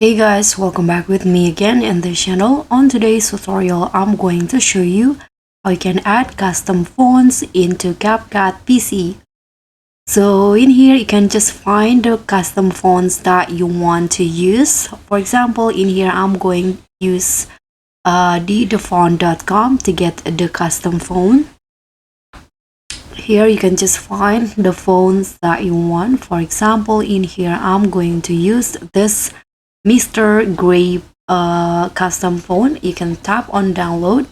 Hey guys, welcome back with me again in the channel. On today's tutorial, I'm going to show you how you can add custom fonts into Capcut PC. So in here, you can just find the custom fonts that you want to use. For example, in here, I'm going to use thefont.com to get the custom font. Here you can just find the fonts that you want. For example, in here, I'm going to use this Mr. Grape custom font. You can tap on download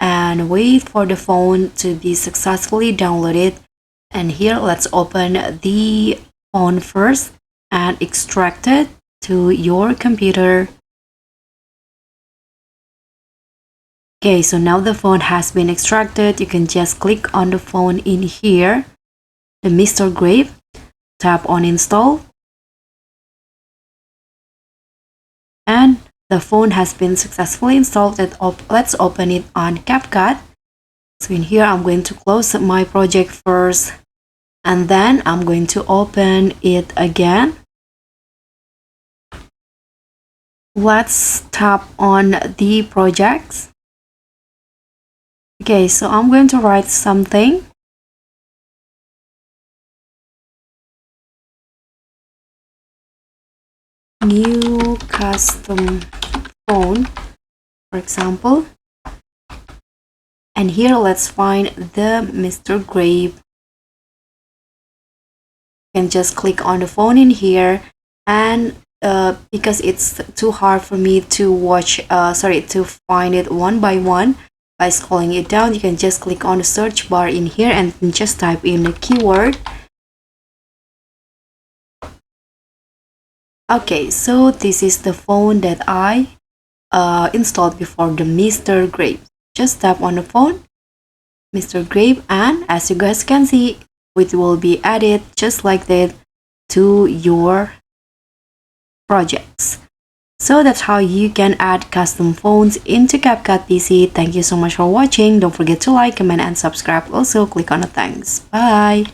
and wait for the font to be successfully downloaded. And here let's open the font first and extract it to your computer. Okay, so now the font has been extracted. You can just click on the font in here, the Mr. Grape, tap on install. And the font has been successfully installed. Let's open it on Capcut. So in here, I'm going to close my project first, and then I'm going to open it again. Let's tap on the projects. Okay, so I'm going to write something. New custom font, for example. And here let's find the Mr. Grape. You can just click on the font in here, and because it's too hard for me to to find it one by one, by scrolling it down, you can just click on the search bar in here and just type in the keyword. Okay, so this is the font that I installed before, the Mr. Grape. Just tap on the font, Mr. Grape, and as you guys can see, it will be added just like that to your projects. So that's how you can add custom fonts into Capcut PC. Thank you so much for watching. Don't forget to like, comment, and subscribe. Also, click on the thanks. Bye!